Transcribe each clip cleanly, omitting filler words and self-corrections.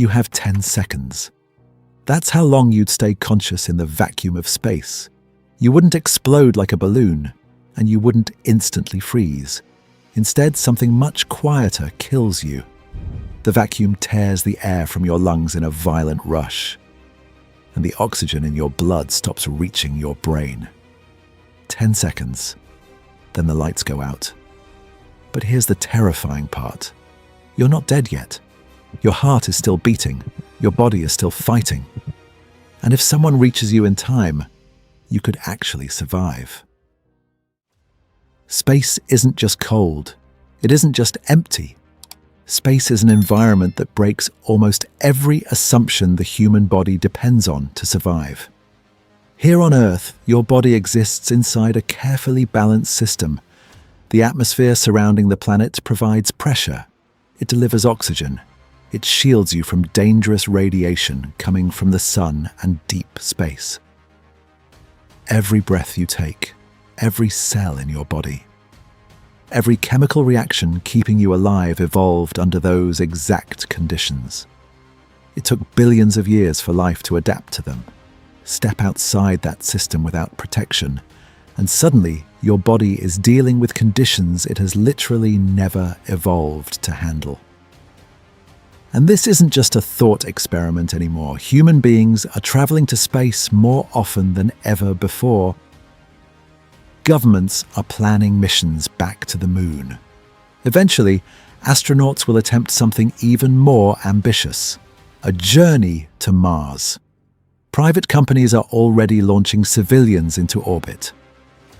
You have 10 seconds. That's how long you'd stay conscious in the vacuum of space. You wouldn't explode like a balloon, and you wouldn't instantly freeze. Instead, something much quieter kills you. The vacuum tears the air from your lungs in a violent rush, and the oxygen in your blood stops reaching your brain. 10 seconds, then the lights go out. But here's the terrifying part. You're not dead yet. Your heart is still beating. Your body is still fighting. And if someone reaches you in time, you could actually survive. Space isn't just cold. It isn't just empty. Space is an environment that breaks almost every assumption the human body depends on to survive. Here on Earth, your body exists inside a carefully balanced system. The atmosphere surrounding the planet provides pressure. It delivers oxygen. It shields you from dangerous radiation coming from the sun and deep space. Every breath you take, every cell in your body, every chemical reaction keeping you alive evolved under those exact conditions. It took billions of years for life to adapt to them. Step outside that system without protection, and suddenly your body is dealing with conditions it has literally never evolved to handle. And this isn't just a thought experiment anymore. Human beings are traveling to space more often than ever before. Governments are planning missions back to the moon. Eventually, astronauts will attempt something even more ambitious: a journey to Mars. Private companies are already launching civilians into orbit.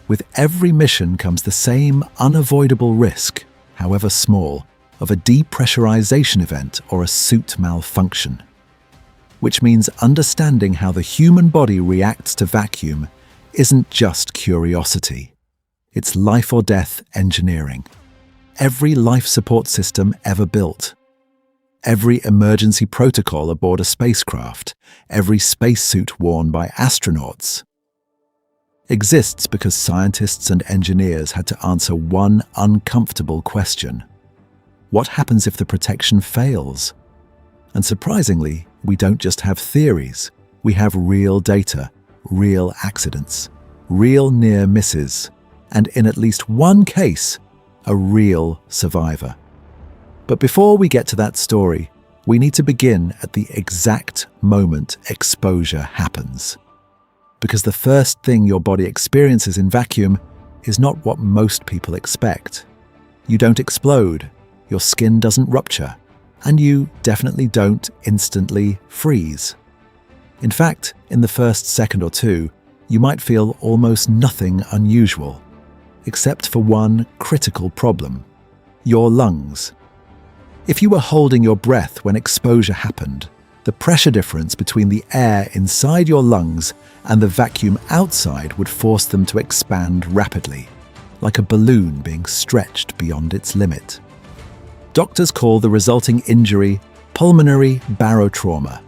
With every mission comes the same unavoidable risk, however small, of a depressurization event or a suit malfunction. Which means understanding how the human body reacts to vacuum isn't just curiosity. It's life or death engineering. Every life support system ever built, every emergency protocol aboard a spacecraft, every spacesuit worn by astronauts, exists because scientists and engineers had to answer one uncomfortable question. What happens if the protection fails? And surprisingly, we don't just have theories. We have real data, real accidents, real near misses, and in at least one case, a real survivor. But before we get to that story, we need to begin at the exact moment exposure happens. Because the first thing your body experiences in vacuum is not what most people expect. You don't explode. Your skin doesn't rupture, and you definitely don't instantly freeze. In fact, in the first second or two, you might feel almost nothing unusual, except for one critical problem: your lungs. If you were holding your breath when exposure happened, the pressure difference between the air inside your lungs and the vacuum outside would force them to expand rapidly, like a balloon being stretched beyond its limit. Doctors call the resulting injury pulmonary barotrauma.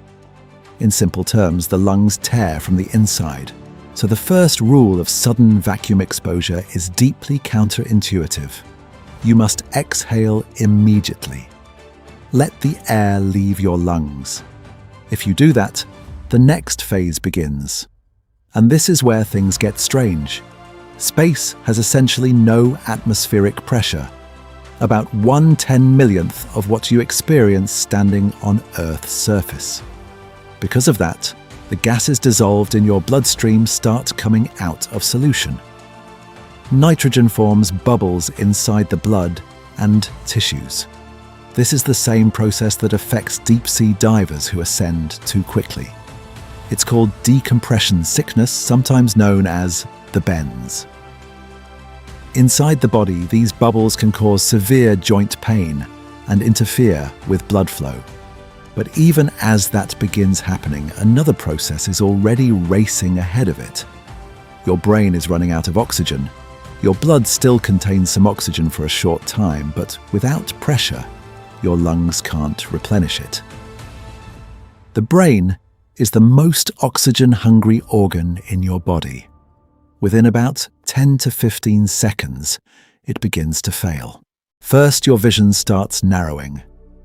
In simple terms, the lungs tear from the inside. So the first rule of sudden vacuum exposure is deeply counterintuitive. You must exhale immediately. Let the air leave your lungs. If you do that, the next phase begins. And this is where things get strange. Space has essentially no atmospheric pressure, about 1/10,000,000th of what you experience standing on Earth's surface. Because of that, the gases dissolved in your bloodstream start coming out of solution. Nitrogen forms bubbles inside the blood and tissues. This is the same process that affects deep-sea divers who ascend too quickly. It's called decompression sickness, sometimes known as the bends. Inside the body, these bubbles can cause severe joint pain and interfere with blood flow. But even as that begins happening, another process is already racing ahead of it. Your brain is running out of oxygen. Your blood still contains some oxygen for a short time, but without pressure, your lungs can't replenish it. The brain is the most oxygen-hungry organ in your body. Within about 10 to 15 seconds, it begins to fail. First, your vision starts narrowing.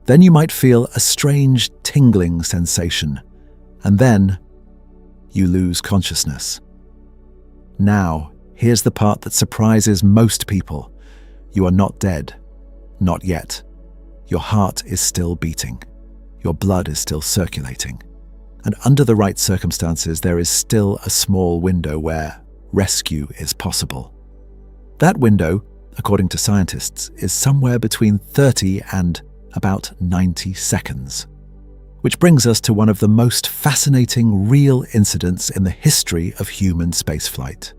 Then you might feel a strange tingling sensation, and then you lose consciousness. Now, here's the part that surprises most people. You are not dead. Not yet. Your heart is still beating. Your blood is still circulating. And under the right circumstances, there is still a small window where rescue is possible. That window, according to scientists, is somewhere between 30 and about 90 seconds. Which brings us to one of the most fascinating real incidents in the history of human spaceflight.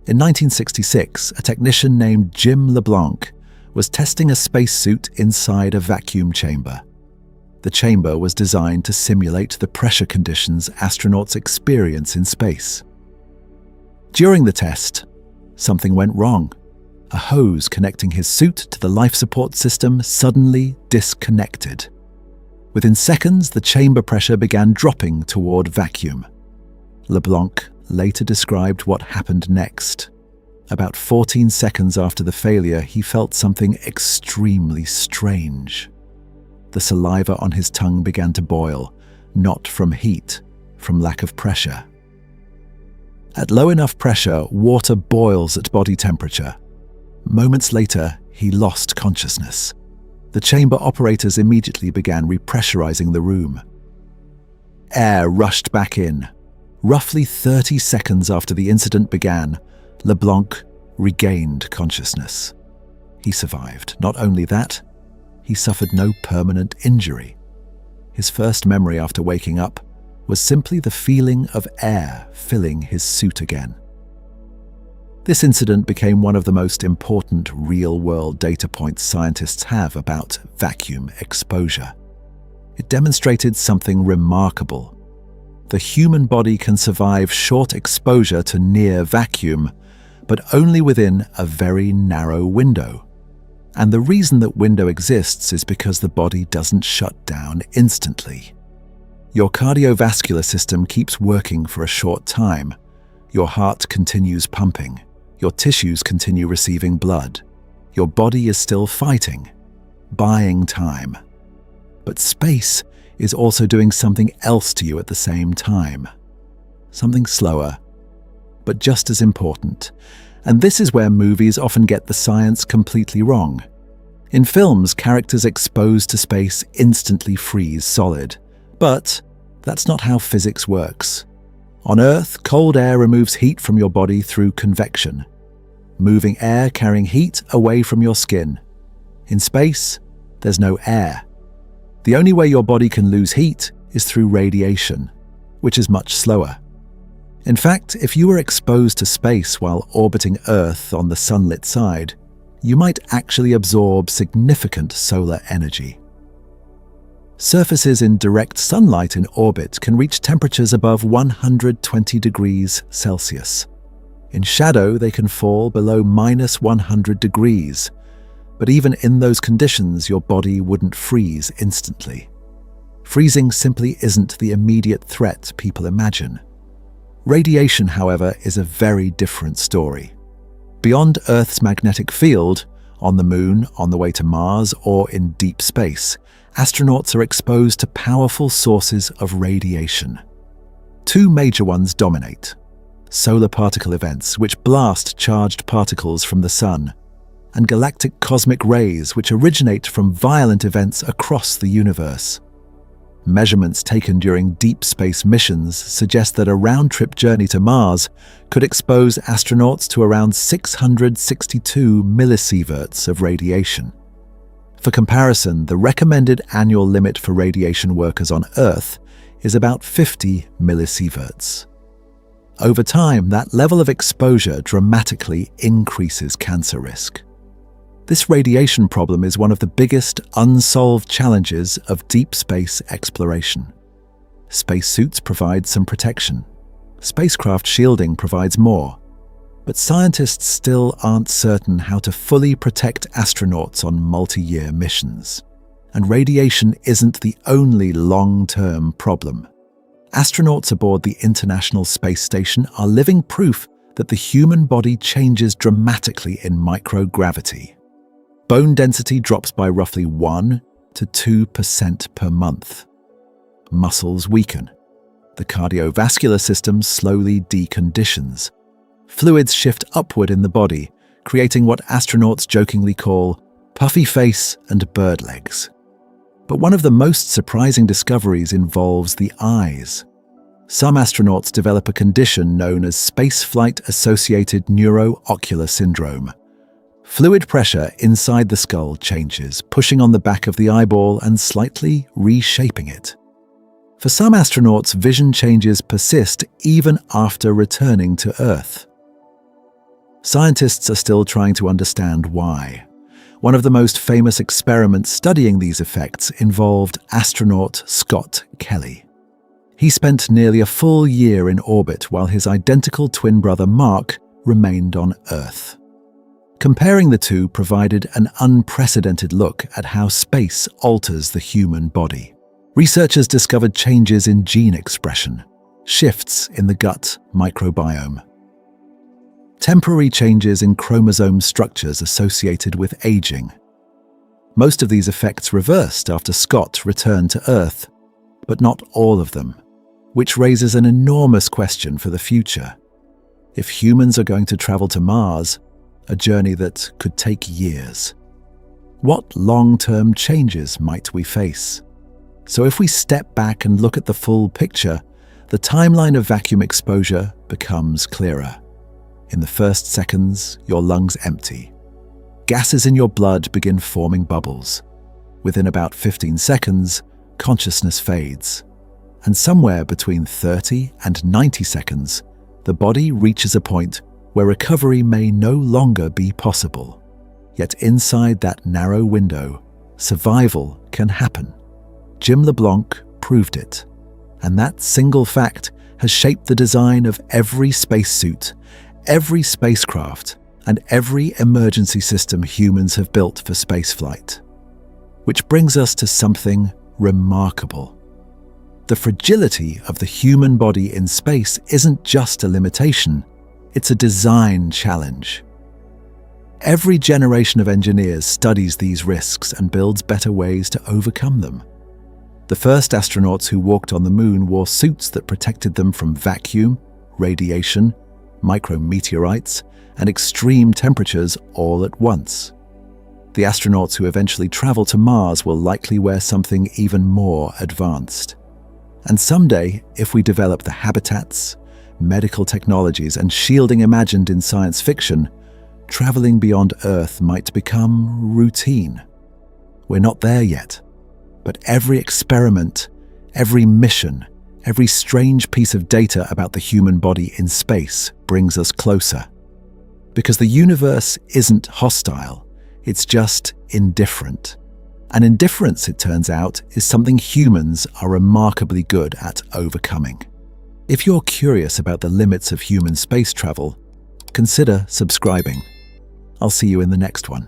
In 1966, a technician named Jim LeBlanc was testing a spacesuit inside a vacuum chamber. The chamber was designed to simulate the pressure conditions astronauts experience in space. During the test, something went wrong. A hose connecting his suit to the life support system suddenly disconnected. Within seconds, the chamber pressure began dropping toward vacuum. LeBlanc later described what happened next. About 14 seconds after the failure, he felt something extremely strange. The saliva on his tongue began to boil, not from heat, from lack of pressure. At low enough pressure, water boils at body temperature. Moments later, he lost consciousness. The chamber operators immediately began repressurizing the room. Air rushed back in. Roughly 30 seconds after the incident began, LeBlanc regained consciousness. He survived. Not only that, he suffered no permanent injury. His first memory after waking up was simply the feeling of air filling his suit again. This incident became one of the most important real-world data points scientists have about vacuum exposure. It demonstrated something remarkable. The human body can survive short exposure to near vacuum, but only within a very narrow window. And the reason that window exists is because the body doesn't shut down instantly. Your cardiovascular system keeps working for a short time. Your heart continues pumping. Your tissues continue receiving blood. Your body is still fighting, buying time. But space is also doing something else to you at the same time. Something slower, but just as important. And this is where movies often get the science completely wrong. In films, characters exposed to space instantly freeze solid. But that's not how physics works. On Earth, cold air removes heat from your body through convection, moving air carrying heat away from your skin. In space, there's no air. The only way your body can lose heat is through radiation, which is much slower. In fact, if you were exposed to space while orbiting Earth on the sunlit side, you might actually absorb significant solar energy. Surfaces in direct sunlight in orbit can reach temperatures above 120 degrees Celsius. In shadow, they can fall below -100 degrees. But even in those conditions, your body wouldn't freeze instantly. Freezing simply isn't the immediate threat people imagine. Radiation, however, is a very different story. Beyond Earth's magnetic field, on the Moon, on the way to Mars, or in deep space, astronauts are exposed to powerful sources of radiation. Two major ones dominate: solar particle events, which blast charged particles from the Sun, and galactic cosmic rays, which originate from violent events across the universe. Measurements taken during deep space missions suggest that a round-trip journey to Mars could expose astronauts to around 662 millisieverts of radiation. For comparison, the recommended annual limit for radiation workers on Earth is about 50 millisieverts. Over time, that level of exposure dramatically increases cancer risk. This radiation problem is one of the biggest unsolved challenges of deep space exploration. Spacesuits provide some protection. Spacecraft shielding provides more. But scientists still aren't certain how to fully protect astronauts on multi-year missions. And radiation isn't the only long-term problem. Astronauts aboard the International Space Station are living proof that the human body changes dramatically in microgravity. Bone density drops by roughly 1 to 2% per month. Muscles weaken. The cardiovascular system slowly deconditions. Fluids shift upward in the body, creating what astronauts jokingly call puffy face and bird legs. But one of the most surprising discoveries involves the eyes. Some astronauts develop a condition known as spaceflight-associated neuro-ocular syndrome. Fluid pressure inside the skull changes, pushing on the back of the eyeball and slightly reshaping it. For some astronauts, vision changes persist even after returning to Earth. Scientists are still trying to understand why. One of the most famous experiments studying these effects involved astronaut Scott Kelly. He spent nearly a full year in orbit while his identical twin brother Mark remained on Earth. Comparing the two provided an unprecedented look at how space alters the human body. Researchers discovered changes in gene expression, shifts in the gut microbiome, temporary changes in chromosome structures associated with aging. Most of these effects reversed after Scott returned to Earth, but not all of them, which raises an enormous question for the future. If humans are going to travel to Mars, a journey that could take years, what long-term changes might we face? So if we step back and look at the full picture, the timeline of vacuum exposure becomes clearer. In the first seconds, your lungs empty. Gases in your blood begin forming bubbles. Within about 15 seconds, consciousness fades. And somewhere between 30 and 90 seconds, the body reaches a point where recovery may no longer be possible. Yet inside that narrow window, survival can happen. Jim LeBlanc proved it. And that single fact has shaped the design of every spacesuit, every spacecraft, and every emergency system humans have built for spaceflight. Which brings us to something remarkable. The fragility of the human body in space isn't just a limitation, it's a design challenge. Every generation of engineers studies these risks and builds better ways to overcome them. The first astronauts who walked on the moon wore suits that protected them from vacuum, radiation, micrometeorites, and extreme temperatures all at once. The astronauts who eventually travel to Mars will likely wear something even more advanced. And someday, if we develop the habitats, medical technologies, and shielding imagined in science fiction, traveling beyond Earth might become routine. We're not there yet, but every experiment, every mission, every strange piece of data about the human body in space brings us closer. Because the universe isn't hostile, it's just indifferent. And indifference, it turns out, is something humans are remarkably good at overcoming. If you're curious about the limits of human space travel, consider subscribing. I'll see you in the next one.